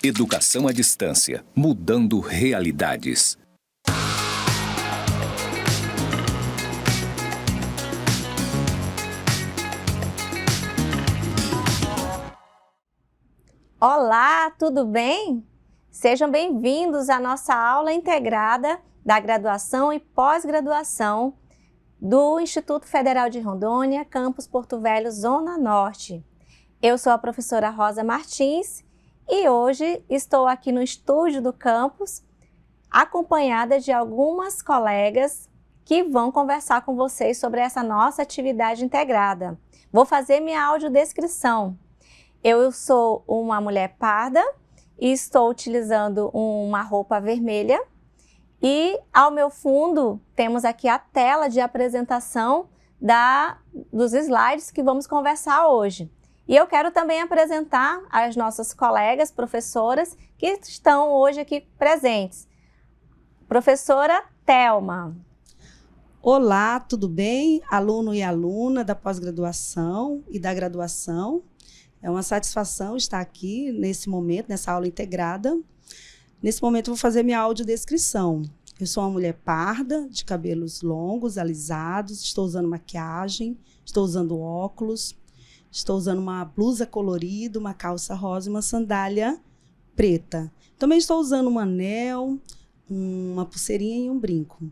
Educação à distância, mudando realidades. Olá, tudo bem? Sejam bem-vindos à nossa aula integrada da graduação e pós-graduação do Instituto Federal de Rondônia, Campus Porto Velho, Zona Norte. Eu sou a professora Rosa Martins e hoje estou aqui no estúdio do campus, acompanhada de algumas colegas que vão conversar com vocês sobre essa nossa atividade integrada. Vou fazer minha audiodescrição. Eu sou uma mulher parda e estou utilizando uma roupa vermelha e ao meu fundo temos aqui a tela de apresentação dos slides que vamos conversar hoje. E eu quero também apresentar as nossas colegas professoras que estão hoje aqui presentes. Professora Thelma. Olá, tudo bem? Aluno e aluna da pós-graduação e da graduação. É uma satisfação estar aqui nesse momento, nessa aula integrada. Nesse momento eu vou fazer minha audiodescrição. Eu sou uma mulher parda, de cabelos longos, alisados, estou usando maquiagem, estou usando óculos, estou usando uma blusa colorida, uma calça rosa e uma sandália preta. Também estou usando um anel, uma pulseirinha e um brinco.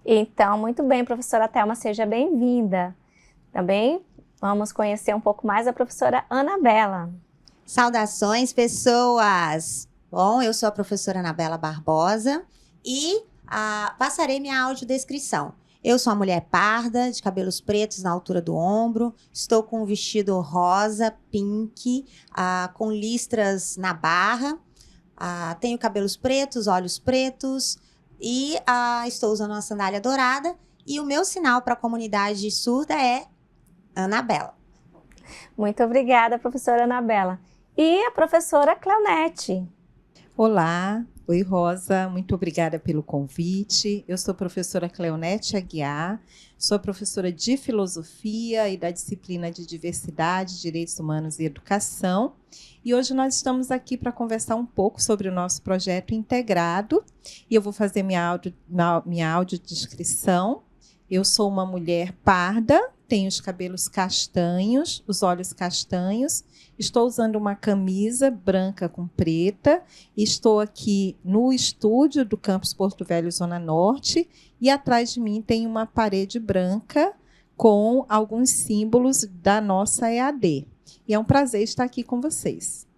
Então, muito bem, professora Thelma, seja bem-vinda. Também vamos conhecer um pouco mais a professora Anabela. Saudações, pessoas! Bom, eu sou a professora Anabela Barbosa e passarei minha audiodescrição. Eu sou uma mulher parda, de cabelos pretos na altura do ombro, estou com um vestido rosa, pink, com listras na barra, tenho cabelos pretos, olhos pretos e estou usando uma sandália dourada e o meu sinal para a comunidade surda é Anabela. Muito obrigada, professora Anabela. E a professora Cleonete. Olá, oi Rosa, muito obrigada pelo convite. Eu sou a professora Cleonete Aguiar, sou professora de Filosofia e da disciplina de Diversidade, Direitos Humanos e Educação. E hoje nós estamos aqui para conversar um pouco sobre o nosso projeto integrado. E eu vou fazer minha audiodescrição. Eu sou uma mulher parda, tenho os cabelos castanhos, os olhos castanhos, estou usando uma camisa branca com preta, estou aqui no estúdio do Campus Porto Velho, Zona Norte, e atrás de mim tem uma parede branca com alguns símbolos da nossa EAD. E é um prazer estar aqui com vocês.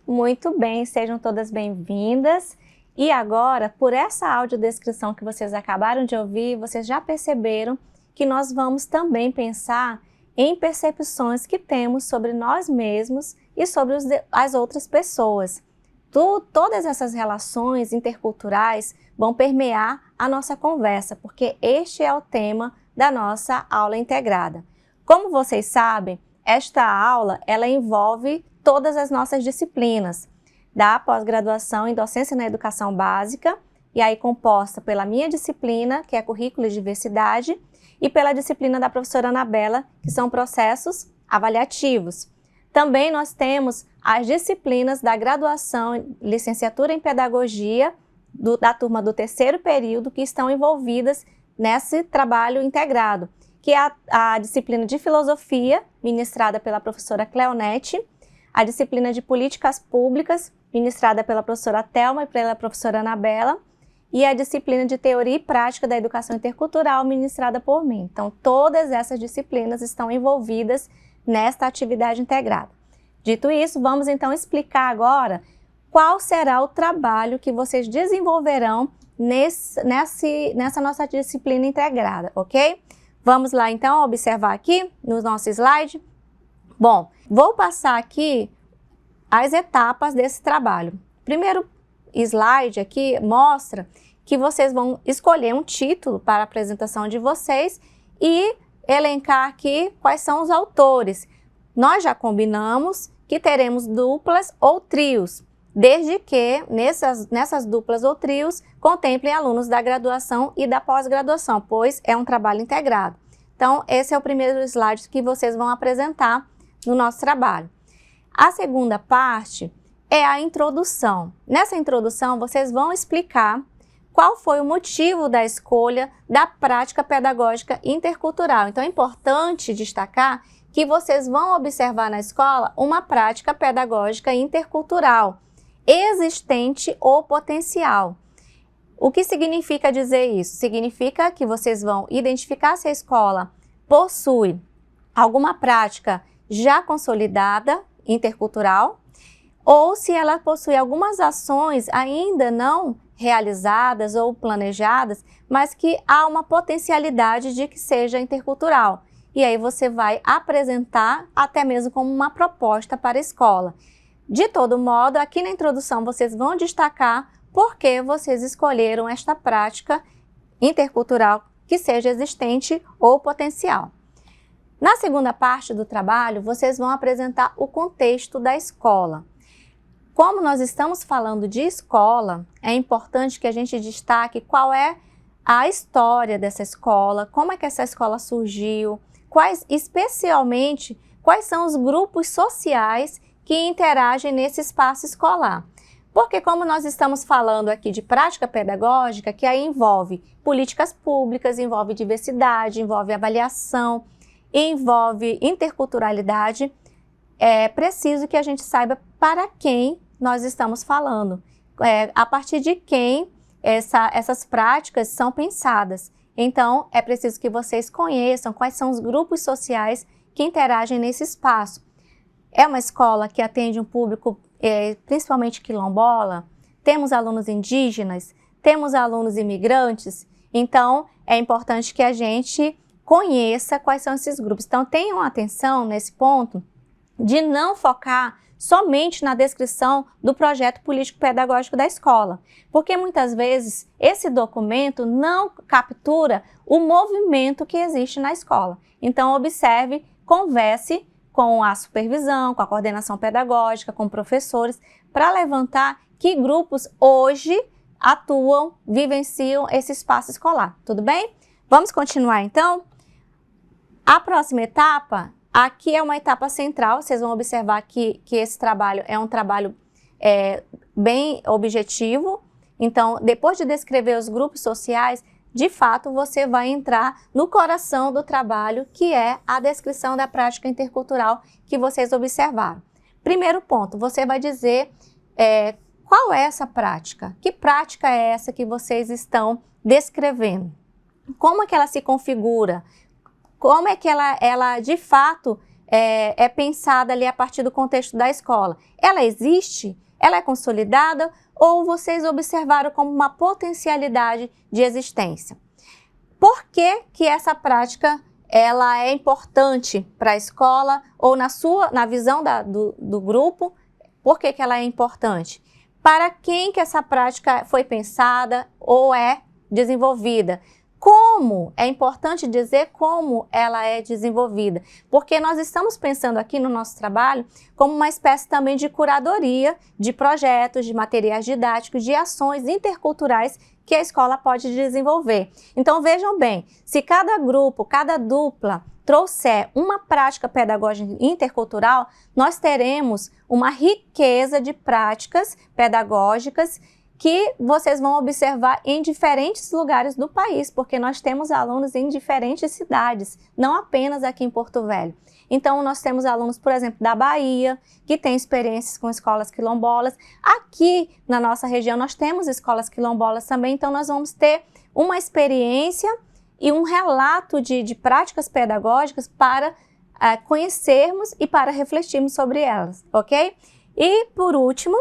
Muito bem, sejam todas bem-vindas. E agora, por essa audiodescrição que vocês acabaram de ouvir, vocês já perceberam que nós vamos também pensar em percepções que temos sobre nós mesmos e sobre as outras pessoas. Todas essas relações interculturais vão permear a nossa conversa, porque este é o tema da nossa aula integrada. Como vocês sabem, esta aula ela envolve todas as nossas disciplinas da pós-graduação em Docência na Educação Básica, e aí composta pela minha disciplina, que é Currículo e Diversidade, e pela disciplina da professora Anabela, que são processos avaliativos. Também nós temos as disciplinas da graduação, licenciatura em Pedagogia, da turma do terceiro período, que estão envolvidas nesse trabalho integrado, que é a disciplina de Filosofia, ministrada pela professora Cleonete, a disciplina de Políticas Públicas, ministrada pela professora Thelma e pela professora Anabela, e a disciplina de Teoria e Prática da Educação Intercultural, ministrada por mim. Então, todas essas disciplinas estão envolvidas nesta atividade integrada. Dito isso, vamos então explicar agora qual será o trabalho que vocês desenvolverão nessa nossa disciplina integrada, ok? Vamos lá então observar aqui no nosso slide. Bom, vou passar aqui as etapas desse trabalho. Primeiro slide aqui mostra que vocês vão escolher um título para a apresentação de vocês e elencar aqui quais são os autores. Nós já combinamos que teremos duplas ou trios, desde que nessas duplas ou trios contemplem alunos da graduação e da pós-graduação, pois é um trabalho integrado. Então, esse é o primeiro slide que vocês vão apresentar no nosso trabalho. A segunda parte é a introdução. Nessa introdução, vocês vão explicar qual foi o motivo da escolha da prática pedagógica intercultural. Então, é importante destacar que vocês vão observar na escola uma prática pedagógica intercultural, existente ou potencial. O que significa dizer isso? Significa que vocês vão identificar se a escola possui alguma prática já consolidada, intercultural, ou se ela possui algumas ações ainda não realizadas ou planejadas, mas que há uma potencialidade de que seja intercultural. E aí você vai apresentar até mesmo como uma proposta para a escola. De todo modo, aqui na introdução vocês vão destacar por que vocês escolheram esta prática intercultural que seja existente ou potencial. Na segunda parte do trabalho, vocês vão apresentar o contexto da escola. Como nós estamos falando de escola, é importante que a gente destaque qual é a história dessa escola, como é que essa escola surgiu, especialmente quais são os grupos sociais que interagem nesse espaço escolar. Porque como nós estamos falando aqui de prática pedagógica, que aí envolve políticas públicas, envolve diversidade, envolve avaliação, envolve interculturalidade, é preciso que a gente saiba para quem nós estamos falando, a partir de quem essas práticas são pensadas. Então, é preciso que vocês conheçam quais são os grupos sociais que interagem nesse espaço. É uma escola que atende um público principalmente quilombola, temos alunos indígenas, temos alunos imigrantes, então é importante que a gente conheça quais são esses grupos. Então, tenham atenção nesse ponto de não focar somente na descrição do projeto político-pedagógico da escola, porque muitas vezes esse documento não captura o movimento que existe na escola. Então, observe, converse com a supervisão, com a coordenação pedagógica, com professores, para levantar que grupos hoje atuam, vivenciam esse espaço escolar. Tudo bem? Vamos continuar então? A próxima etapa, aqui é uma etapa central, vocês vão observar que esse trabalho é um trabalho bem objetivo. Então, depois de descrever os grupos sociais, de fato, você vai entrar no coração do trabalho, que é a descrição da prática intercultural que vocês observaram. Primeiro ponto, você vai dizer qual é essa prática? Que prática é essa que vocês estão descrevendo? Como é que ela se configura? Como é que ela de fato é pensada ali a partir do contexto da escola? Ela existe? Ela é consolidada? Ou vocês observaram como uma potencialidade de existência? Por que que essa prática ela é importante para a escola ou na visão do grupo? Por que que ela é importante? Para quem que essa prática foi pensada ou é desenvolvida? Como? É importante dizer como ela é desenvolvida, porque nós estamos pensando aqui no nosso trabalho como uma espécie também de curadoria de projetos, de materiais didáticos, de ações interculturais que a escola pode desenvolver. Então vejam bem, se cada grupo, cada dupla trouxer uma prática pedagógica intercultural, nós teremos uma riqueza de práticas pedagógicas que vocês vão observar em diferentes lugares do país, porque nós temos alunos em diferentes cidades, não apenas aqui em Porto Velho. Então, nós temos alunos, por exemplo, da Bahia, que têm experiências com escolas quilombolas. Aqui na nossa região, nós temos escolas quilombolas também, então nós vamos ter uma experiência e um relato de práticas pedagógicas para conhecermos e para refletirmos sobre elas, ok? E, por último,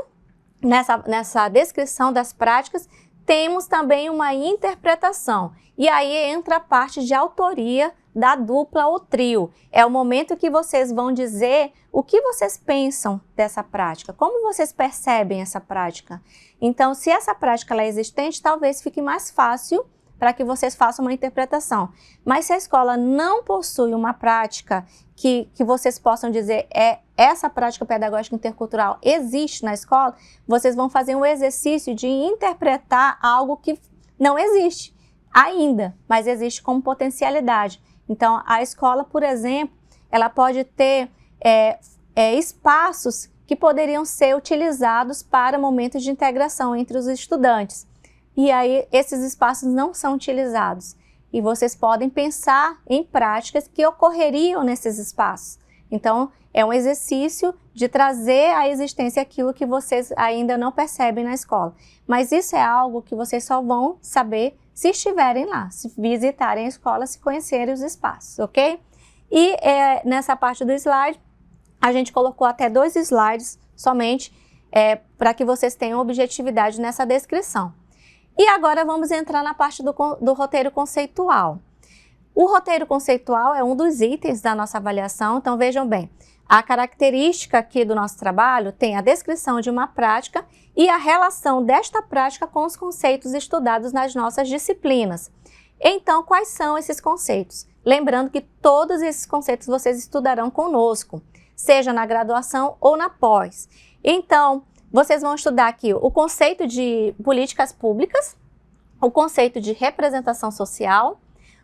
nessa descrição das práticas, temos também uma interpretação. E aí entra a parte de autoria da dupla ou trio. É o momento que vocês vão dizer o que vocês pensam dessa prática, como vocês percebem essa prática. Então, se essa prática ela é existente, talvez fique mais fácil para que vocês façam uma interpretação. Mas se a escola não possui uma prática que vocês possam dizer essa prática pedagógica intercultural existe na escola, vocês vão fazer um exercício de interpretar algo que não existe ainda, mas existe como potencialidade. Então, a escola, por exemplo, ela pode ter espaços que poderiam ser utilizados para momentos de integração entre os estudantes. E aí esses espaços não são utilizados. E vocês podem pensar em práticas que ocorreriam nesses espaços. Então, é um exercício de trazer à existência aquilo que vocês ainda não percebem na escola. Mas isso é algo que vocês só vão saber se estiverem lá, se visitarem a escola, se conhecerem os espaços, ok? E nessa parte do slide, a gente colocou até 2 slides somente para que vocês tenham objetividade nessa descrição. E agora vamos entrar na parte do roteiro conceitual. O roteiro conceitual é um dos itens da nossa avaliação, então vejam bem, a característica aqui do nosso trabalho tem a descrição de uma prática e a relação desta prática com os conceitos estudados nas nossas disciplinas. Então, quais são esses conceitos? Lembrando que todos esses conceitos vocês estudarão conosco, seja na graduação ou na pós. Então, vocês vão estudar aqui o conceito de políticas públicas, o conceito de representação social,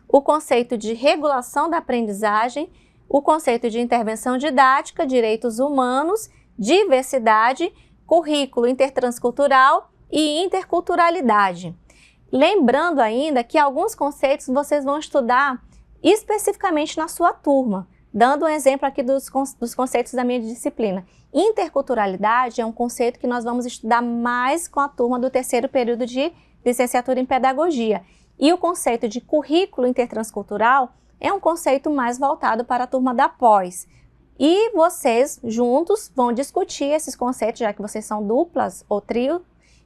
o conceito de regulação da aprendizagem, o conceito de intervenção didática, direitos humanos, diversidade, currículo intertranscultural e interculturalidade. Lembrando ainda que alguns conceitos vocês vão estudar especificamente na sua turma, dando um exemplo aqui dos conceitos da minha disciplina. Interculturalidade é um conceito que nós vamos estudar mais com a turma do 3º período de licenciatura em pedagogia. E o conceito de currículo intertranscultural é um conceito mais voltado para a turma da pós. E vocês juntos vão discutir esses conceitos, já que vocês são duplas ou trio,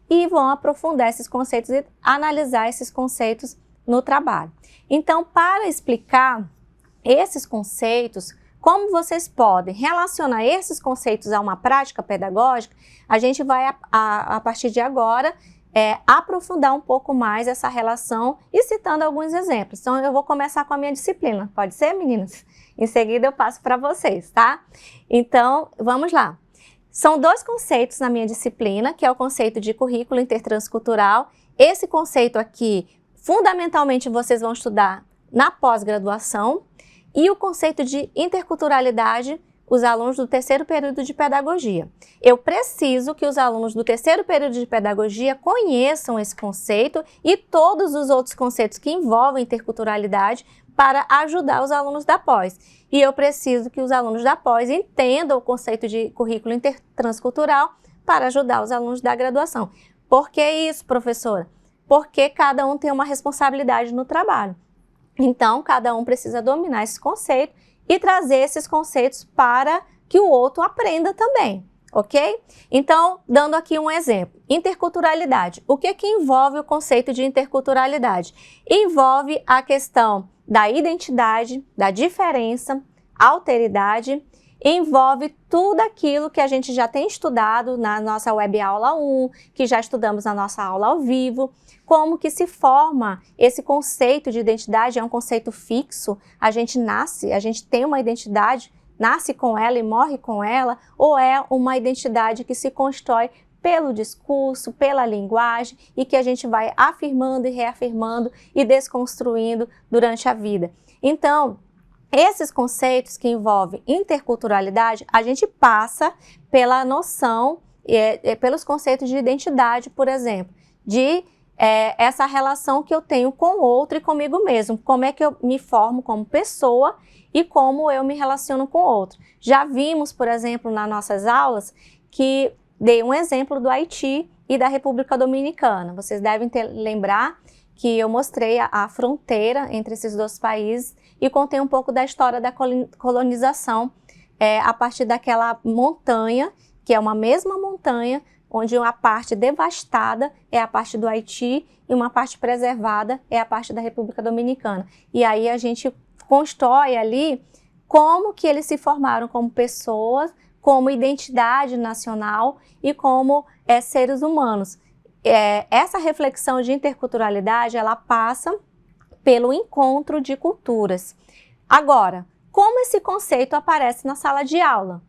e vão aprofundar esses conceitos e analisar esses conceitos no trabalho. Então, para explicar esses conceitos, como vocês podem relacionar esses conceitos a uma prática pedagógica, a gente vai, a partir de agora, aprofundar um pouco mais essa relação e citando alguns exemplos. Então, eu vou começar com a minha disciplina. Pode ser, meninas? Em seguida, eu passo para vocês, tá? Então, vamos lá. São 2 conceitos na minha disciplina, que é o conceito de currículo intertranscultural. Esse conceito aqui, fundamentalmente, vocês vão estudar na pós-graduação. E o conceito de interculturalidade, os alunos do 3º período de pedagogia. Eu preciso que os alunos do 3º período de pedagogia conheçam esse conceito e todos os outros conceitos que envolvem interculturalidade para ajudar os alunos da pós. E eu preciso que os alunos da pós entendam o conceito de currículo intertranscultural para ajudar os alunos da graduação. Por que isso, professora? Porque cada um tem uma responsabilidade no trabalho. Então, cada um precisa dominar esse conceito e trazer esses conceitos para que o outro aprenda também, ok? Então, dando aqui um exemplo, interculturalidade. O que envolve o conceito de interculturalidade? Envolve a questão da identidade, da diferença, alteridade, envolve tudo aquilo que a gente já tem estudado na nossa web aula 1, que já estudamos na nossa aula ao vivo, como que se forma esse conceito de identidade, é um conceito fixo, a gente nasce, a gente tem uma identidade, nasce com ela e morre com ela, ou é uma identidade que se constrói pelo discurso, pela linguagem e que a gente vai afirmando e reafirmando e desconstruindo durante a vida. Então, esses conceitos que envolvem interculturalidade, a gente passa pela noção, pelos conceitos de identidade, por exemplo, de essa relação que eu tenho com o outro e comigo mesmo, como é que eu me formo como pessoa e como eu me relaciono com o outro. Já vimos, por exemplo, nas nossas aulas, que dei um exemplo do Haiti e da República Dominicana. Vocês devem lembrar que eu mostrei a fronteira entre esses 2 países e contei um pouco da história da colonização a partir daquela montanha, que é uma mesma montanha, onde uma parte devastada é a parte do Haiti e uma parte preservada é a parte da República Dominicana. E aí a gente constrói ali como que eles se formaram como pessoas, como identidade nacional e como seres humanos. Essa reflexão de interculturalidade, ela passa pelo encontro de culturas. Agora, como esse conceito aparece na sala de aula?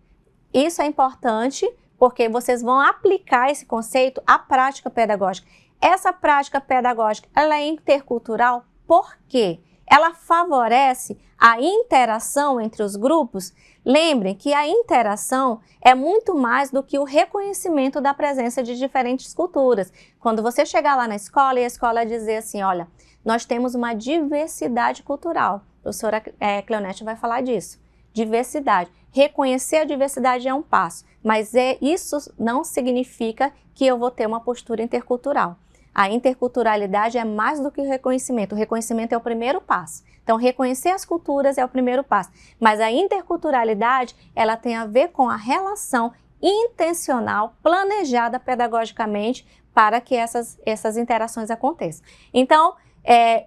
Isso é importante porque vocês vão aplicar esse conceito à prática pedagógica. Essa prática pedagógica, ela é intercultural, por quê? ela favorece a interação entre os grupos. Lembrem que a interação é muito mais do que o reconhecimento da presença de diferentes culturas. Quando você chegar lá na escola e a escola dizer assim, olha, nós temos uma diversidade cultural. A professora Cleonete vai falar disso. Diversidade. Reconhecer a diversidade é um passo, mas isso não significa que eu vou ter uma postura intercultural. A interculturalidade é mais do que o reconhecimento. O reconhecimento é o primeiro passo. Então, reconhecer as culturas é o primeiro passo. Mas a interculturalidade, ela tem a ver com a relação intencional, planejada pedagogicamente para que essas interações aconteçam. Então,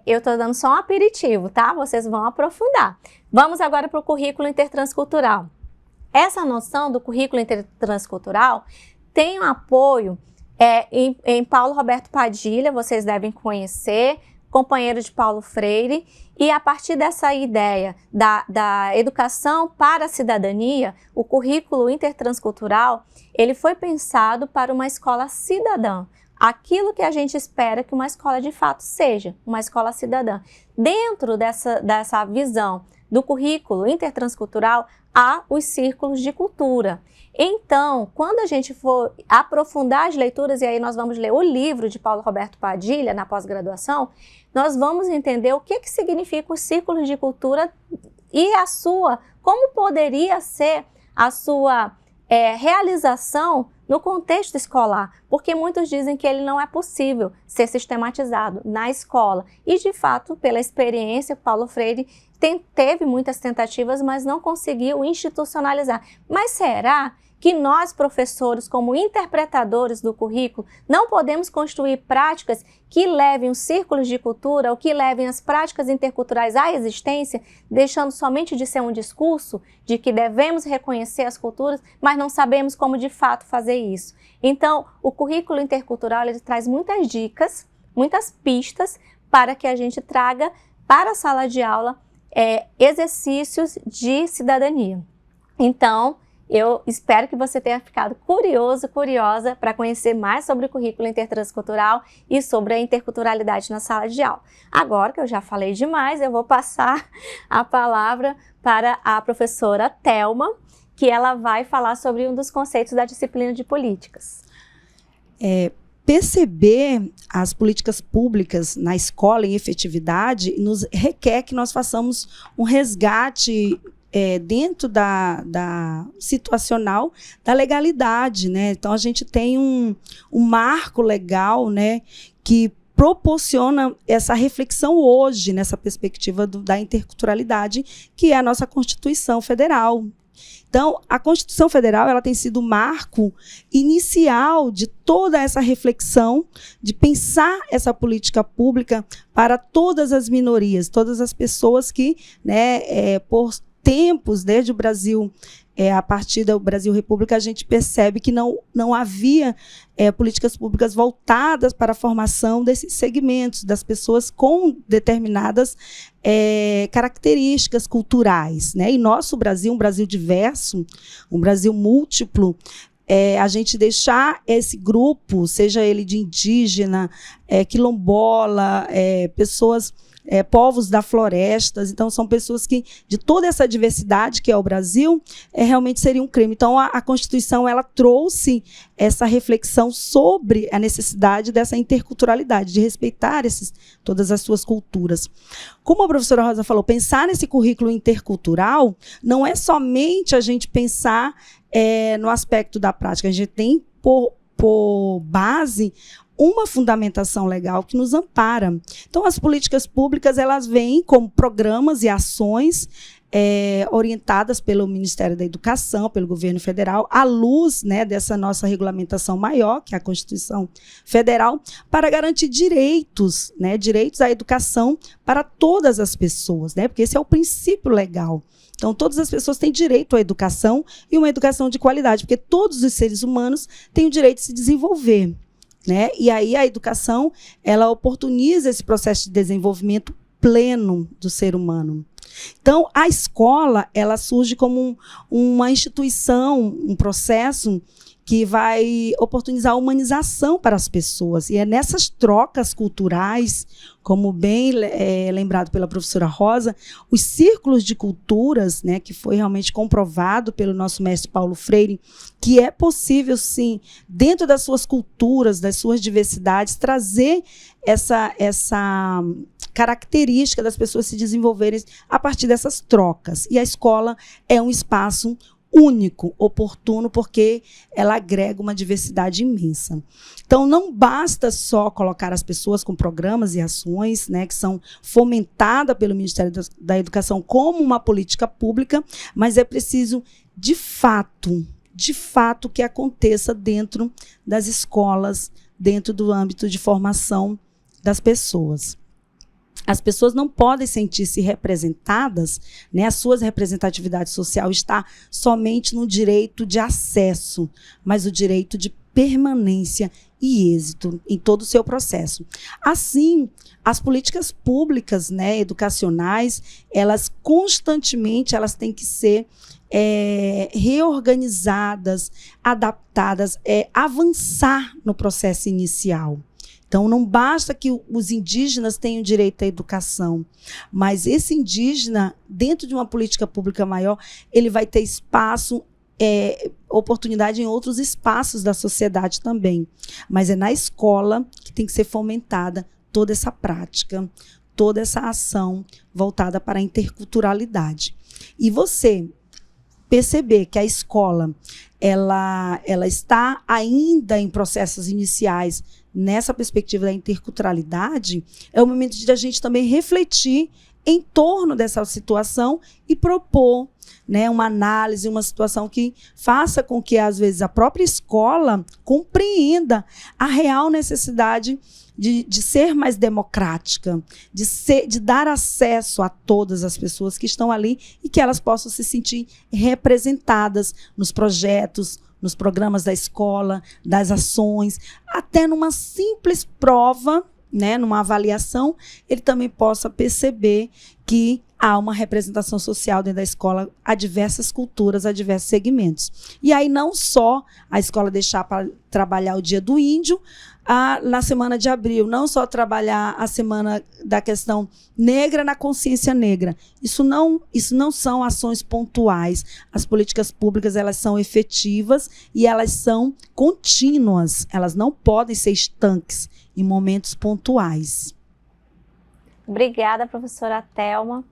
eu estou dando só um aperitivo, tá? Vocês vão aprofundar. Vamos agora para o currículo intertranscultural. Essa noção do currículo intertranscultural tem um apoio em Paulo Roberto Padilha, vocês devem conhecer, companheiro de Paulo Freire, e a partir dessa ideia da educação para a cidadania, o currículo intertranscultural, ele foi pensado para uma escola cidadã, aquilo que a gente espera que uma escola de fato seja, uma escola cidadã. Dentro dessa visão do currículo intertranscultural, há os círculos de cultura. Então, quando a gente for aprofundar as leituras, e aí nós vamos ler o livro de Paulo Roberto Padilha, na pós-graduação, nós vamos entender o que significa os círculos de cultura e como poderia ser a sua realização no contexto escolar, porque muitos dizem que ele não é possível ser sistematizado na escola. E, de fato, pela experiência, Paulo Freire teve muitas tentativas, mas não conseguiu institucionalizar. Mas será que nós, professores, como interpretadores do currículo, não podemos construir práticas que levem os círculos de cultura ou que levem as práticas interculturais à existência, deixando somente de ser um discurso de que devemos reconhecer as culturas, mas não sabemos como de fato fazer isso? Então, o currículo intercultural ele traz muitas dicas, muitas pistas para que a gente traga para a sala de aula exercícios de cidadania. Então, eu espero que você tenha ficado curioso, curiosa para conhecer mais sobre o currículo intertranscultural e sobre a interculturalidade na sala de aula. Agora que eu já falei demais, eu vou passar a palavra para a professora Thelma, que ela vai falar sobre um dos conceitos da disciplina de políticas. Perceber as políticas públicas na escola em efetividade nos requer que nós façamos um resgate dentro da situacional da legalidade, né? Então, a gente tem um marco legal, né, que proporciona essa reflexão hoje, nessa perspectiva da interculturalidade, que é a nossa Constituição Federal. Então, a Constituição Federal ela tem sido o marco inicial de toda essa reflexão, de pensar essa política pública para todas as minorias, todas as pessoas que, né, por tempos, desde o Brasil, a partir do Brasil República, a gente percebe que não havia políticas públicas voltadas para a formação desses segmentos, das pessoas com determinadas características culturais, né? E nosso Brasil, um Brasil diverso, um Brasil múltiplo, a gente deixar esse grupo, seja ele de indígena, quilombola, pessoas... povos da floresta, então são pessoas que, de toda essa diversidade que é o Brasil, realmente seria um crime. Então a Constituição ela trouxe essa reflexão sobre a necessidade dessa interculturalidade, de respeitar todas as suas culturas. Como a professora Rosa falou, pensar nesse currículo intercultural não é somente a gente pensar no aspecto da prática, a gente tem por base uma fundamentação legal que nos ampara. Então, as políticas públicas, elas vêm como programas e ações orientadas pelo Ministério da Educação, pelo governo federal, à luz, né, dessa nossa regulamentação maior, que é a Constituição Federal, para garantir direitos, né, direitos à educação para todas as pessoas, né, porque esse é o princípio legal. Então, todas as pessoas têm direito à educação e uma educação de qualidade, porque todos os seres humanos têm o direito de se desenvolver. Né? E aí a educação ela oportuniza esse processo de desenvolvimento pleno do ser humano. Então, a escola ela surge como uma instituição, um processo que vai oportunizar a humanização para as pessoas. E é nessas trocas culturais, como bem lembrado pela professora Rosa, os círculos de culturas, né, que foi realmente comprovado pelo nosso mestre Paulo Freire, que é possível, sim, dentro das suas culturas, das suas diversidades, trazer essa característica das pessoas se desenvolverem a partir dessas trocas. E a escola é um espaço único, oportuno, porque ela agrega uma diversidade imensa. Então, não basta só colocar as pessoas com programas e ações, né, que são fomentadas pelo Ministério da Educação como uma política pública, mas é preciso, de fato, que aconteça dentro das escolas, dentro do âmbito de formação das pessoas. As pessoas não podem sentir-se representadas, né? A sua representatividade social está somente no direito de acesso, mas o direito de permanência e êxito em todo o seu processo. Assim, as políticas públicas, né, educacionais, elas constantemente têm que ser reorganizadas, adaptadas, avançar no processo inicial. Então, não basta que os indígenas tenham direito à educação, mas esse indígena, dentro de uma política pública maior, ele vai ter espaço, oportunidade em outros espaços da sociedade também. Mas é na escola que tem que ser fomentada toda essa prática, toda essa ação voltada para a interculturalidade. E você perceber que a escola ela está ainda em processos iniciais nessa perspectiva da interculturalidade, é o momento de a gente também refletir em torno dessa situação e propor, né, uma análise, uma situação que faça com que, às vezes, a própria escola compreenda a real necessidade de ser mais democrática, de dar acesso a todas as pessoas que estão ali e que elas possam se sentir representadas nos projetos, nos programas da escola, das ações, até numa simples prova, né, numa avaliação, ele também possa perceber que há uma representação social dentro da escola a diversas culturas, a diversos segmentos. E aí não só a escola deixar para trabalhar o Dia do Índio, na semana de abril, não só trabalhar a semana da questão negra na consciência negra. Isso não são ações pontuais. As políticas públicas, elas são efetivas e elas são contínuas. Elas não podem ser estanques em momentos pontuais. Obrigada, professora Thelma.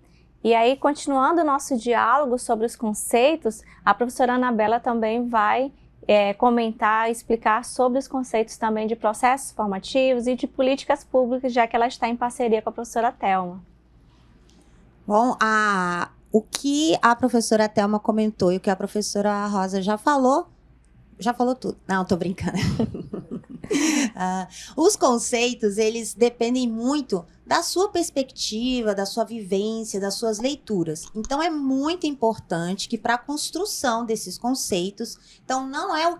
E aí, continuando o nosso diálogo sobre os conceitos, a professora Anabela também vai comentar, explicar sobre os conceitos também de processos formativos e de políticas públicas, já que ela está em parceria com a professora Thelma. Bom, o que a professora Thelma comentou e o que a professora Rosa já falou tudo. Não, tô brincando. Os conceitos, eles dependem muito da sua perspectiva, da sua vivência, das suas leituras. Então, é muito importante que para a construção desses conceitos, então não é o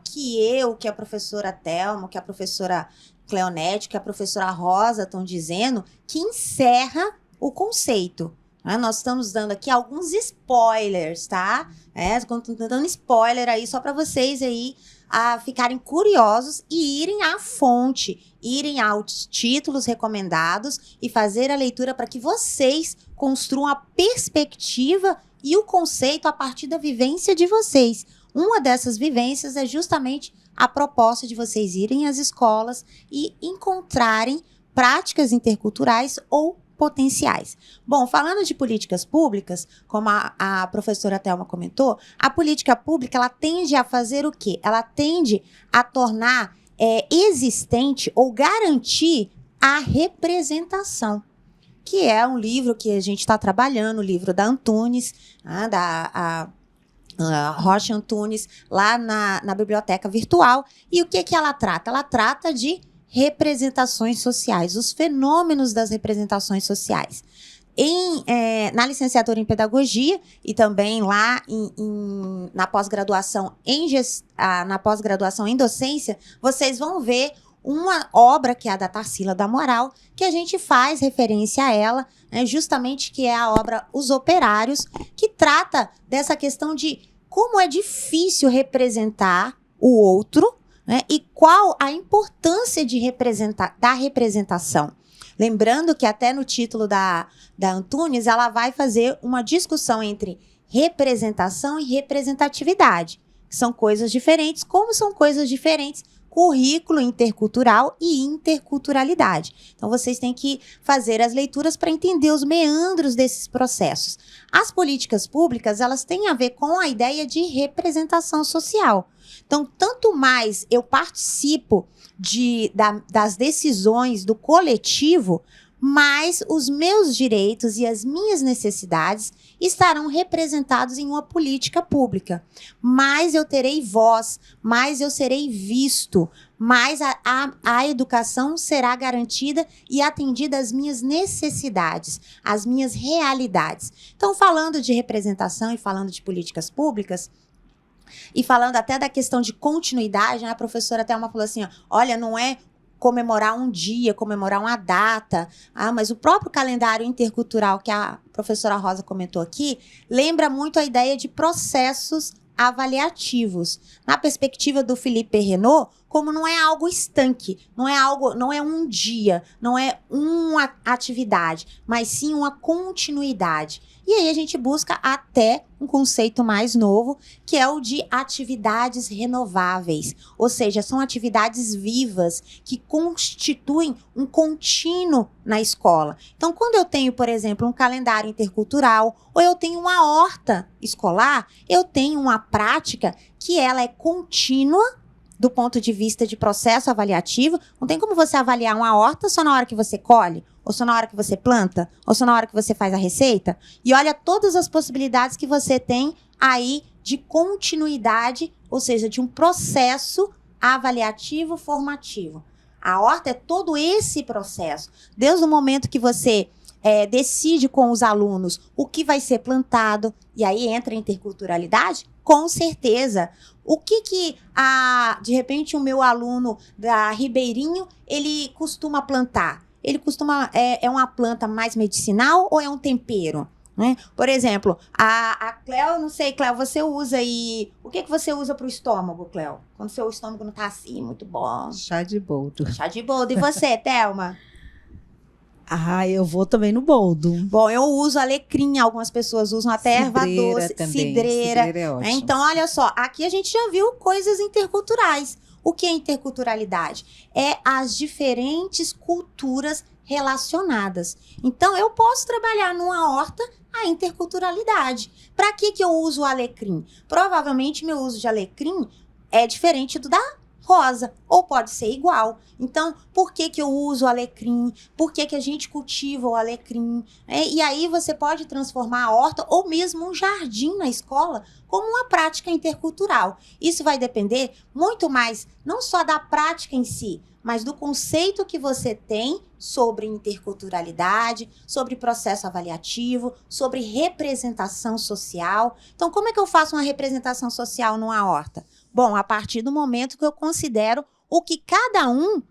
que a professora Thelma, que a professora Cleonete, que a professora Rosa estão dizendo, que encerra o conceito. Nós estamos dando aqui alguns spoilers, tá? Dando spoiler aí só para vocês aí ficarem curiosos e irem à fonte, irem aos títulos recomendados e fazer a leitura para que vocês construam a perspectiva e o conceito a partir da vivência de vocês. Uma dessas vivências é justamente a proposta de vocês irem às escolas e encontrarem práticas interculturais ou potenciais. Bom, falando de políticas públicas, como a professora Thelma comentou, a política pública, ela tende a fazer o quê? Ela tende a tornar existente ou garantir a representação, que é um livro que a gente está trabalhando, o livro da Antunes, da Rocha Antunes, lá na biblioteca virtual. E o que ela trata? Ela trata de representações sociais, os fenômenos das representações sociais. Na licenciatura em pedagogia e também lá na pós-graduação em docência, vocês vão ver uma obra que é a da Tarsila da Moral, que a gente faz referência a ela, né, justamente que é a obra Os Operários, que trata dessa questão de como é difícil representar o outro, né? E qual a importância da representação. Lembrando que até no título da Antunes, ela vai fazer uma discussão entre representação e representatividade, que são coisas diferentes, como são coisas diferentes currículo intercultural e interculturalidade. Então, vocês têm que fazer as leituras para entender os meandros desses processos. As políticas públicas, elas têm a ver com a ideia de representação social. Então, tanto mais eu participo das decisões do coletivo, mais os meus direitos e as minhas necessidades estarão representados em uma política pública. Mais eu terei voz, mais eu serei visto, mais a educação será garantida e atendida às minhas necessidades, às minhas realidades. Então, falando de representação e falando de políticas públicas, e falando até da questão de continuidade, né, a professora Thelma falou assim, olha, não é comemorar um dia, comemorar uma data, mas o próprio calendário intercultural que a professora Rosa comentou aqui, lembra muito a ideia de processos avaliativos. Na perspectiva do Philippe Renaud, como não é algo estanque, não é um dia, não é uma atividade, mas sim uma continuidade. E aí a gente busca até um conceito mais novo, que é o de atividades renováveis, ou seja, são atividades vivas que constituem um contínuo na escola. Então, quando eu tenho, por exemplo, um calendário intercultural, ou eu tenho uma horta escolar, eu tenho uma prática que ela é contínua do ponto de vista de processo avaliativo. Não tem como você avaliar uma horta só na hora que você colhe, ou só na hora que você planta, ou só na hora que você faz a receita. E olha todas as possibilidades que você tem aí de continuidade, ou seja, de um processo avaliativo formativo. A horta é todo esse processo. Desde o momento que você decide com os alunos o que vai ser plantado, e aí entra a interculturalidade, com certeza. O que de repente, o meu aluno da Ribeirinho, ele costuma plantar? Ele costuma, é uma planta mais medicinal ou é um tempero? Né? Por exemplo, a Cléo, não sei, Cléo, você usa aí... O que você usa para o estômago, Cléo? Quando o seu estômago não tá assim, muito bom. Chá de boldo. Chá de boldo. E você, Thelma? Eu vou também no boldo. Bom, eu uso alecrim, algumas pessoas usam até erva doce, cidreira. Cidreira é ótimo. Então, olha só, aqui a gente já viu coisas interculturais. O que é interculturalidade? É as diferentes culturas relacionadas. Então, eu posso trabalhar numa horta a interculturalidade. Para que eu uso o alecrim? Provavelmente, meu uso de alecrim é diferente do da rosa, ou pode ser igual. Então, por que eu uso o alecrim? Por que a gente cultiva o alecrim? E aí você pode transformar a horta ou mesmo um jardim na escola como uma prática intercultural. Isso vai depender muito mais, não só da prática em si, mas do conceito que você tem sobre interculturalidade, sobre processo avaliativo, sobre representação social. Então, como é que eu faço uma representação social numa horta? Bom, a partir do momento que eu considero o que cada um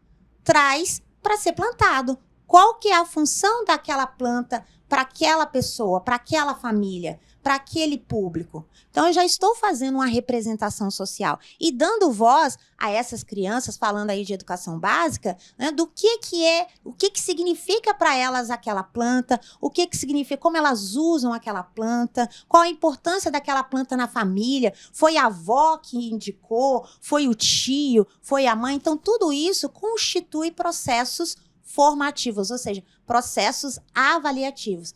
traz para ser plantado. Qual que é a função daquela planta para aquela pessoa, para aquela família, para aquele público? Então, eu já estou fazendo uma representação social e dando voz a essas crianças, falando aí de educação básica, né, do que é, o que significa para elas aquela planta, o que significa, como elas usam aquela planta, qual a importância daquela planta na família, foi a avó que indicou, foi o tio, foi a mãe. Então, tudo isso constitui processos formativos, ou seja, processos avaliativos,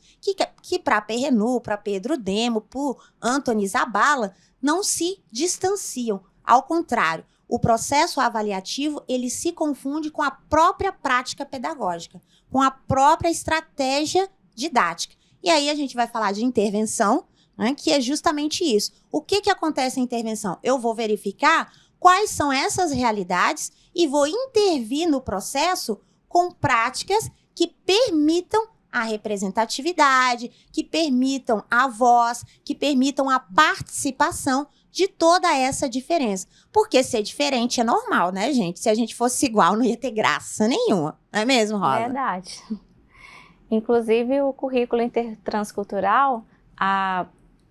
que para Renaud, para Pedro Demo, para Anthony Zabala, não se distanciam. Ao contrário, o processo avaliativo, ele se confunde com a própria prática pedagógica, com a própria estratégia didática. E aí a gente vai falar de intervenção, né, que é justamente isso. O que acontece em intervenção? Eu vou verificar quais são essas realidades e vou intervir no processo com práticas que permitam a representatividade, que permitam a voz, que permitam a participação de toda essa diferença. Porque ser diferente é normal, né, gente? Se a gente fosse igual, não ia ter graça nenhuma. Não é mesmo, Rosa? Verdade. Inclusive, o currículo intertranscultural,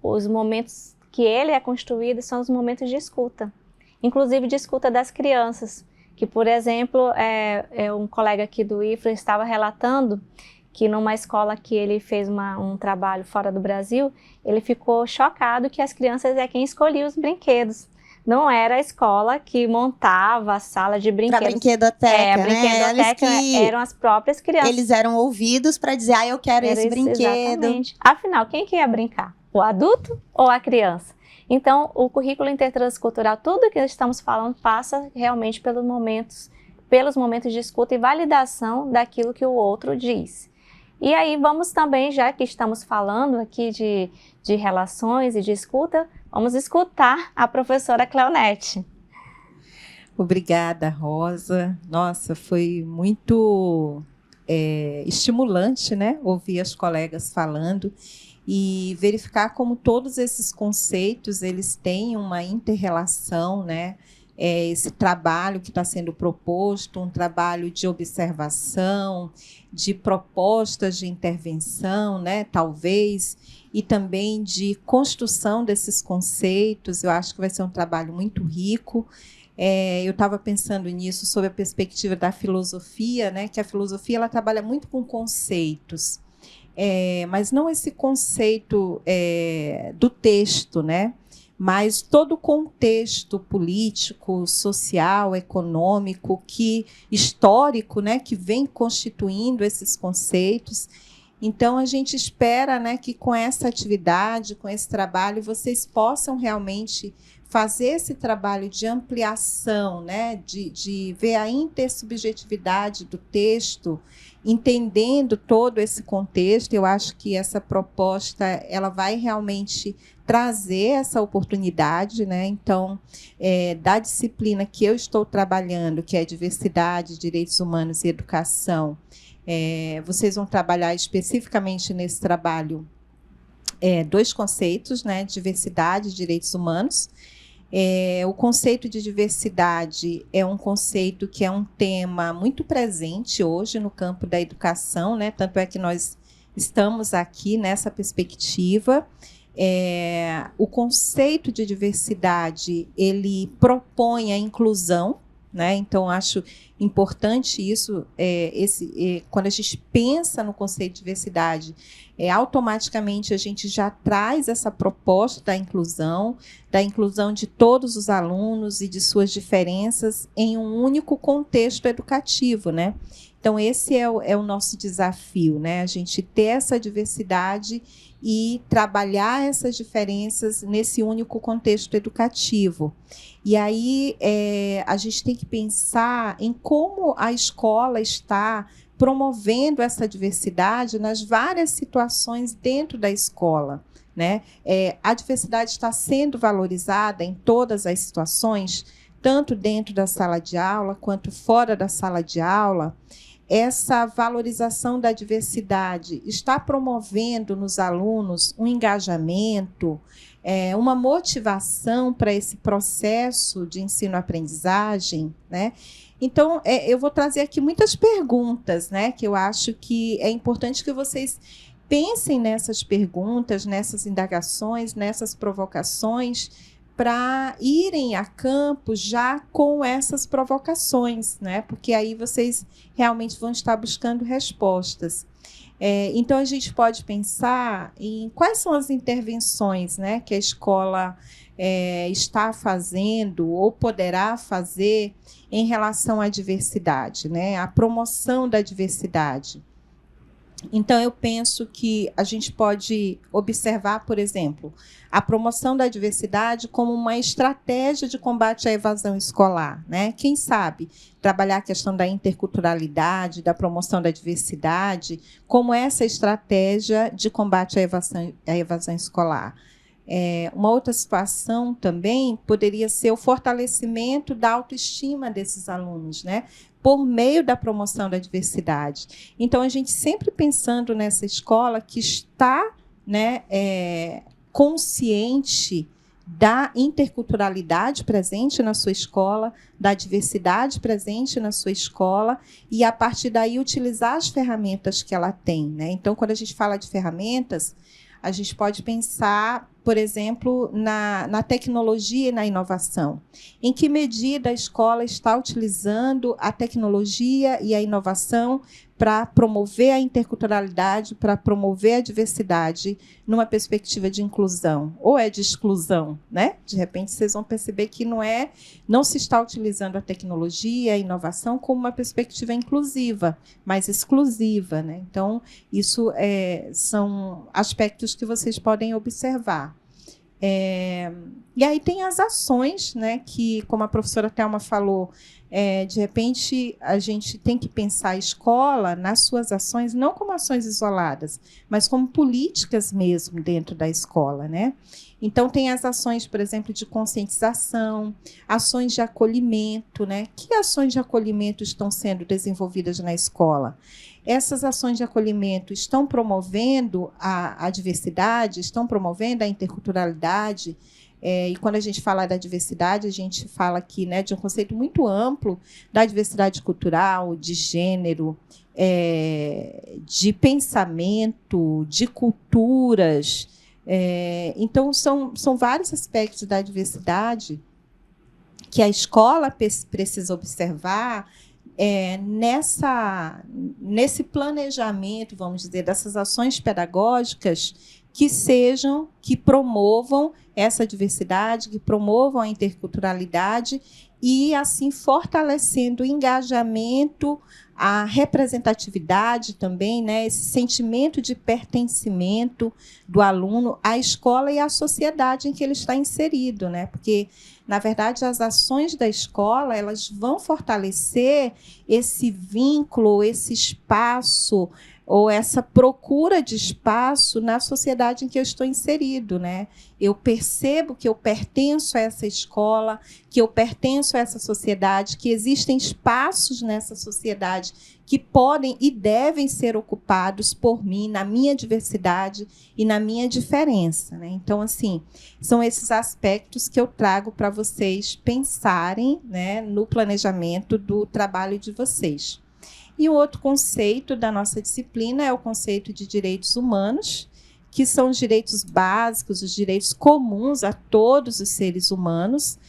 os momentos que ele é construído são os momentos de escuta. inclusive de escuta das crianças. Que, por exemplo, um colega aqui do IFRA estava relatando que numa escola que ele fez um trabalho fora do Brasil, ele ficou chocado que as crianças é quem escolhia os brinquedos. Não era a escola que montava a sala de brinquedos. Para brinquedoteca, a brinquedoteca eram as próprias crianças. Eles eram ouvidos para dizer, eu quero esse brinquedo. Exatamente. Afinal, quem que ia brincar? O adulto ou a criança? Então, o currículo intertranscultural, tudo que estamos falando, passa realmente pelos momentos de escuta e validação daquilo que o outro diz. E aí, vamos também, já que estamos falando aqui de relações e de escuta, vamos escutar a professora Cleonete. Obrigada, Rosa. Nossa, foi muito estimulante, né? Ouvir as colegas falando e verificar como todos esses conceitos eles têm uma inter-relação, né? Esse trabalho que está sendo proposto, um trabalho de observação, de propostas de intervenção, né? Talvez, e também de construção desses conceitos. Eu acho que vai ser um trabalho muito rico. Eu estava pensando nisso sob a perspectiva da filosofia, né? Que a filosofia ela trabalha muito com conceitos. Mas não esse conceito do texto, né? Mas todo o contexto político, social, econômico, histórico, né? Que vem constituindo esses conceitos. Então, a gente espera, né, que com essa atividade, com esse trabalho, vocês possam realmente fazer esse trabalho de ampliação, né, de ver a intersubjetividade do texto, entendendo todo esse contexto. Eu acho que essa proposta ela vai realmente trazer essa oportunidade, né? Então, da disciplina que eu estou trabalhando, que é diversidade, direitos humanos e educação, vocês vão trabalhar especificamente nesse trabalho dois conceitos, né? Diversidade e direitos humanos. O conceito de diversidade é um conceito que é um tema muito presente hoje no campo da educação, né? Tanto é que nós estamos aqui nessa perspectiva. O conceito de diversidade, ele propõe a inclusão, né? Então, acho importante isso, quando a gente pensa no conceito de diversidade, automaticamente a gente já traz essa proposta da inclusão de todos os alunos e de suas diferenças em um único contexto educativo, né? Então, esse é o nosso desafio, né? A gente ter essa diversidade e trabalhar essas diferenças nesse único contexto educativo. E aí a gente tem que pensar em como a escola está promovendo essa diversidade nas várias situações dentro da escola, né? A diversidade está sendo valorizada em todas as situações, tanto dentro da sala de aula quanto fora da sala de aula. Essa valorização da diversidade está promovendo nos alunos um engajamento, uma motivação para esse processo de ensino-aprendizagem, né? Então, eu vou trazer aqui muitas perguntas, né, que eu acho que é importante que vocês pensem nessas perguntas, nessas indagações, nessas provocações, para irem a campo já com essas provocações, né? Porque aí vocês realmente vão estar buscando respostas. Então, a gente pode pensar em quais são as intervenções, né, que a escola está fazendo ou poderá fazer em relação à diversidade, né? A promoção da diversidade. Então, eu penso que a gente pode observar, por exemplo, a promoção da diversidade como uma estratégia de combate à evasão escolar, né? Quem sabe trabalhar a questão da interculturalidade, da promoção da diversidade, como essa estratégia de combate à evasão escolar. Uma outra situação também poderia ser o fortalecimento da autoestima desses alunos, né? Por meio da promoção da diversidade. Então, a gente sempre pensando nessa escola que está, né, consciente da interculturalidade presente na sua escola, da diversidade presente na sua escola, e, a partir daí, utilizar as ferramentas que ela tem, né? Então, quando a gente fala de ferramentas, A gente pode pensar, por exemplo, na tecnologia e na inovação. Em que medida a escola está utilizando a tecnologia e a inovação para promover a interculturalidade, para promover a diversidade numa perspectiva de inclusão, ou é de exclusão, né? De repente, vocês vão perceber que não se está utilizando a tecnologia, a inovação como uma perspectiva inclusiva, mas exclusiva, né? Então, isso são aspectos que vocês podem observar. E aí tem as ações, né, que, como a professora Thelma falou, de repente a gente tem que pensar a escola nas suas ações, não como ações isoladas, mas como políticas mesmo dentro da escola, né? Então, tem as ações, por exemplo, de conscientização, ações de acolhimento, né? Que ações de acolhimento estão sendo desenvolvidas na escola? Essas ações de acolhimento estão promovendo a diversidade, estão promovendo a interculturalidade. E quando a gente fala da diversidade, a gente fala aqui, né, de um conceito muito amplo da diversidade cultural, de gênero, de pensamento, de culturas. Então, são vários aspectos da diversidade que a escola precisa observar nesse planejamento, vamos dizer, dessas ações pedagógicas que promovam essa diversidade, que promovam a interculturalidade e, assim, fortalecendo o engajamento, a representatividade também, né, esse sentimento de pertencimento do aluno à escola e à sociedade em que ele está inserido, né? Porque, na verdade, as ações da escola, elas vão fortalecer esse vínculo, esse espaço, ou essa procura de espaço na sociedade em que eu estou inserido, né? Eu percebo que eu pertenço a essa escola, que eu pertenço a essa sociedade, que existem espaços nessa sociedade que podem e devem ser ocupados por mim, na minha diversidade e na minha diferença, né? Então, assim, são esses aspectos que eu trago para vocês pensarem, né, no planejamento do trabalho de vocês. E o outro conceito da nossa disciplina é o conceito de direitos humanos, que são os direitos básicos, os direitos comuns a todos os seres humanos.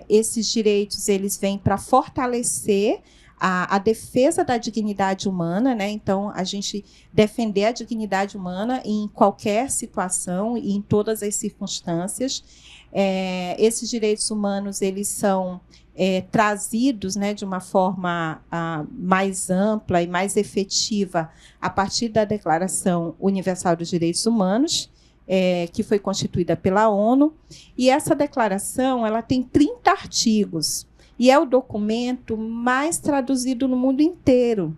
Esses direitos eles vêm para fortalecer a defesa da dignidade humana, né? Então, a gente defender a dignidade humana em qualquer situação e em todas as circunstâncias. Esses direitos humanos eles são trazidos, né, de uma forma mais ampla e mais efetiva a partir da Declaração Universal dos Direitos Humanos, que foi constituída pela ONU. E essa declaração ela tem 30 artigos e é o documento mais traduzido no mundo inteiro.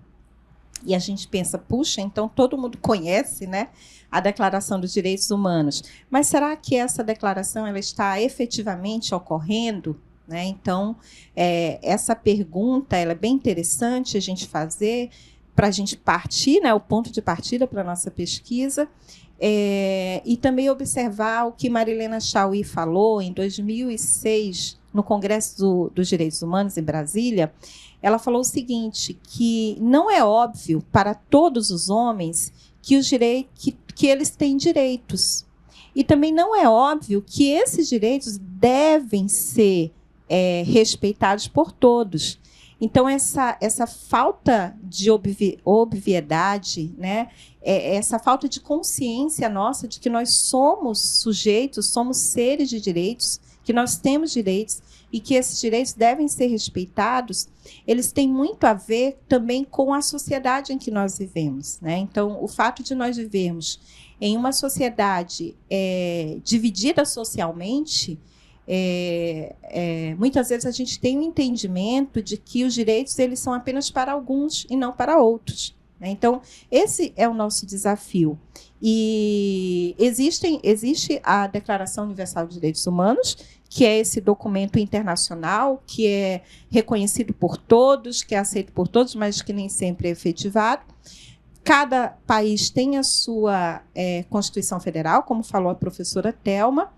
E a gente pensa, puxa, então todo mundo conhece, né, a Declaração dos Direitos Humanos. Mas será que essa declaração ela está efetivamente ocorrendo? Né? Então, essa pergunta ela é bem interessante a gente fazer, para a gente partir, né, o ponto de partida para a nossa pesquisa, e também observar o que Marilena Chauí falou em 2006, no Congresso dos Direitos Humanos, em Brasília. Ela falou o seguinte, que não é óbvio para todos os homens que eles têm direitos. E também não é óbvio que esses direitos devem ser respeitados por todos. Então, essa falta de obviedade, né, essa falta de consciência nossa de que nós somos sujeitos, somos seres de direitos, que nós temos direitos e que esses direitos devem ser respeitados, eles têm muito a ver também com a sociedade em que nós vivemos, né? Então, o fato de nós vivermos em uma sociedade dividida socialmente, muitas vezes a gente tem um entendimento de que os direitos eles são apenas para alguns e não para outros, né? Então, esse é o nosso desafio. E existe a Declaração Universal dos Direitos Humanos, que é esse documento internacional que é reconhecido por todos, que é aceito por todos, mas que nem sempre é efetivado. Cada país tem a sua Constituição Federal, como falou a professora Thelma.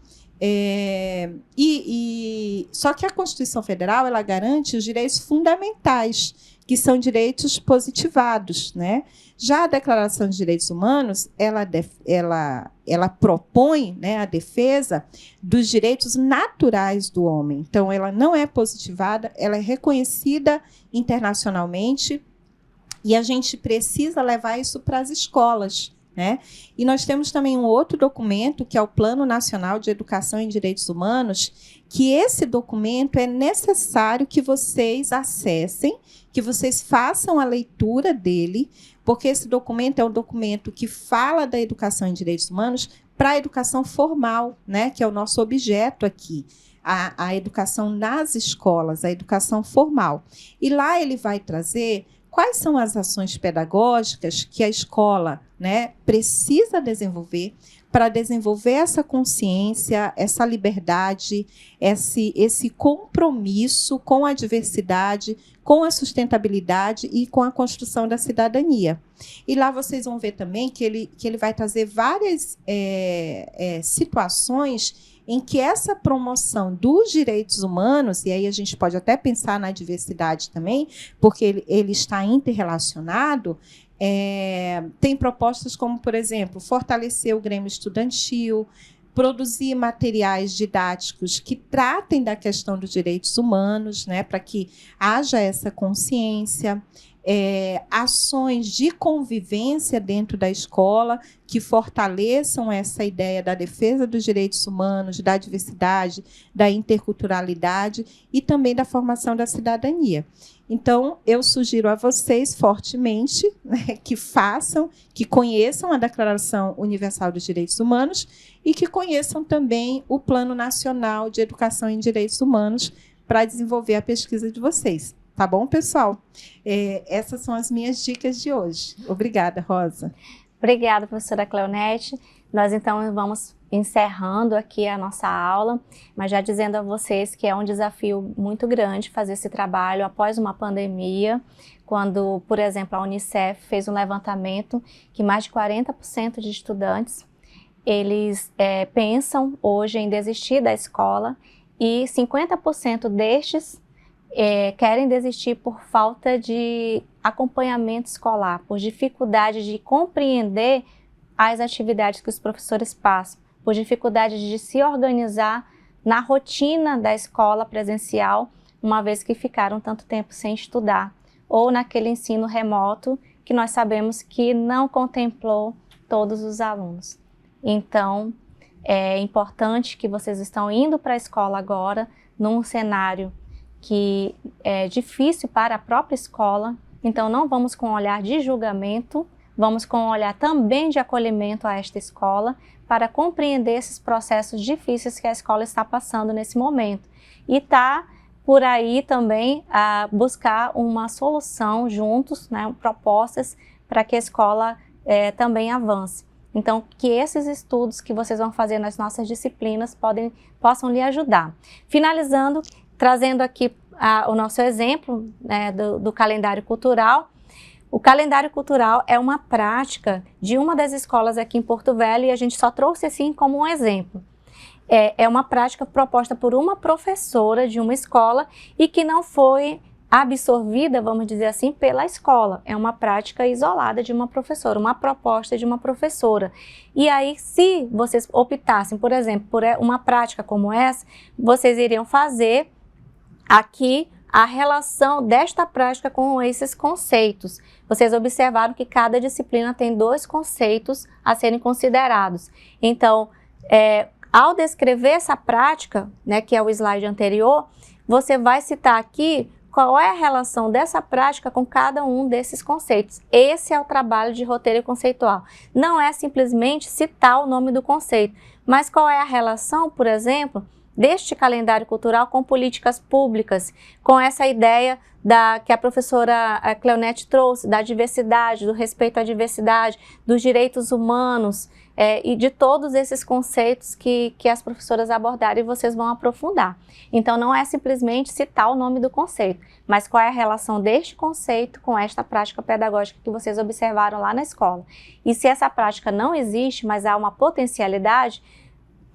Só que a Constituição Federal ela garante os direitos fundamentais, que são direitos positivados, né? Já a Declaração de Direitos Humanos, ela propõe, né, a defesa dos direitos naturais do homem. Então, ela não é positivada, ela é reconhecida internacionalmente e a gente precisa levar isso para as escolas, né? E nós temos também um outro documento, que é o Plano Nacional de Educação em Direitos Humanos, que esse documento é necessário que vocês acessem, que vocês façam a leitura dele, porque esse documento é um documento que fala da educação em direitos humanos para a educação formal, né? Que é o nosso objeto aqui, a educação nas escolas, a educação formal. E lá ele vai trazer quais são as ações pedagógicas que a escola, né, precisa desenvolver para desenvolver essa consciência, essa liberdade, esse compromisso com a diversidade, com a sustentabilidade e com a construção da cidadania. E lá vocês vão ver também que ele vai trazer várias situações em que essa promoção dos direitos humanos, e aí a gente pode até pensar na diversidade também, porque ele está interrelacionado, tem propostas como, por exemplo, fortalecer o Grêmio Estudantil, produzir materiais didáticos que tratem da questão dos direitos humanos, né, para que haja essa consciência, ações de convivência dentro da escola que fortaleçam essa ideia da defesa dos direitos humanos, da diversidade, da interculturalidade e também da formação da cidadania. Então, eu sugiro a vocês fortemente, né, que façam, que conheçam a Declaração Universal dos Direitos Humanos e que conheçam também o Plano Nacional de Educação em Direitos Humanos para desenvolver a pesquisa de vocês. Tá bom, pessoal? Essas são as minhas dicas de hoje. Obrigada, Rosa. Obrigada, professora Cleonete. Nós, então, vamos encerrando aqui a nossa aula, mas já dizendo a vocês que é um desafio muito grande fazer esse trabalho após uma pandemia, quando, por exemplo, a Unicef fez um levantamento que mais de 40% de estudantes, eles pensam hoje em desistir da escola e 50% destes querem desistir por falta de acompanhamento escolar, por dificuldade de compreender as atividades que os professores passam, por dificuldade de se organizar na rotina da escola presencial, uma vez que ficaram tanto tempo sem estudar, ou naquele ensino remoto que nós sabemos que não contemplou todos os alunos. Então, é importante que vocês estão indo para a escola agora, num cenário que é difícil para a própria escola, então não vamos com um olhar de julgamento, vamos com um olhar também de acolhimento a esta escola, para compreender esses processos difíceis que a escola está passando nesse momento. E tá por aí também a buscar uma solução juntos, né, propostas para que a escola também avance. Então, que esses estudos que vocês vão fazer nas nossas disciplinas possam lhe ajudar. Finalizando, trazendo aqui o nosso exemplo, né, do calendário cultural. O calendário cultural é uma prática de uma das escolas aqui em Porto Velho e a gente só trouxe assim como um exemplo. É uma prática proposta por uma professora de uma escola e que não foi absorvida, vamos dizer assim, pela escola. É uma prática isolada de uma professora, uma proposta de uma professora. E aí, se vocês optassem, por exemplo, por uma prática como essa, vocês iriam fazer aqui a relação desta prática com esses conceitos. Vocês observaram que cada disciplina tem 2 conceitos a serem considerados. Então, ao descrever essa prática, né, que é o slide anterior, você vai citar aqui qual é a relação dessa prática com cada um desses conceitos. Esse é o trabalho de roteiro conceitual. Não é simplesmente citar o nome do conceito, mas qual é a relação, por exemplo, deste calendário cultural com políticas públicas, com essa ideia que a professora Cleonete trouxe, da diversidade, do respeito à diversidade, dos direitos humanos e de todos esses conceitos que as professoras abordaram e vocês vão aprofundar. Então, não é simplesmente citar o nome do conceito, mas qual é a relação deste conceito com esta prática pedagógica que vocês observaram lá na escola. E se essa prática não existe, mas há uma potencialidade,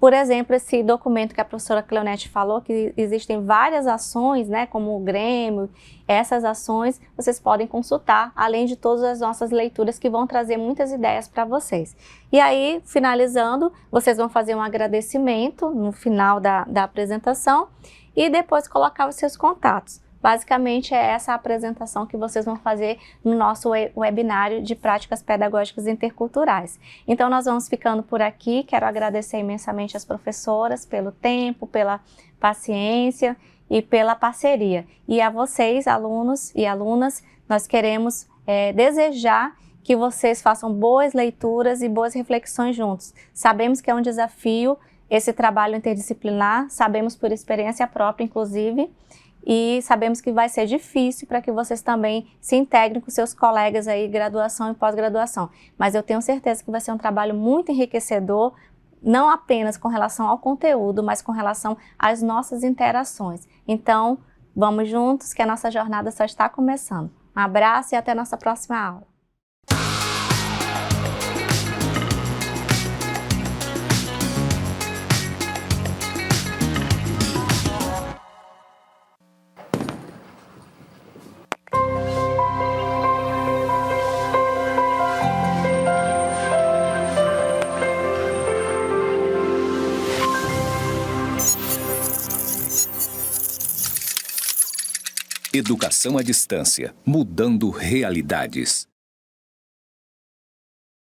Por exemplo, esse documento que a professora Cleonete falou, que existem várias ações, né, como o Grêmio, essas ações vocês podem consultar, além de todas as nossas leituras que vão trazer muitas ideias para vocês. E aí, finalizando, vocês vão fazer um agradecimento no final da apresentação e depois colocar os seus contatos. Basicamente, é essa a apresentação que vocês vão fazer no nosso webinário de práticas pedagógicas interculturais. Então, nós vamos ficando por aqui. Quero agradecer imensamente às professoras pelo tempo, pela paciência e pela parceria. E a vocês, alunos e alunas, nós queremos desejar que vocês façam boas leituras e boas reflexões juntos. Sabemos que é um desafio esse trabalho interdisciplinar, sabemos por experiência própria, inclusive, e sabemos que vai ser difícil para que vocês também se integrem com seus colegas aí, graduação e pós-graduação. Mas eu tenho certeza que vai ser um trabalho muito enriquecedor, não apenas com relação ao conteúdo, mas com relação às nossas interações. Então, vamos juntos, que a nossa jornada só está começando. Um abraço e até a nossa próxima aula. Educação à distância, mudando realidades.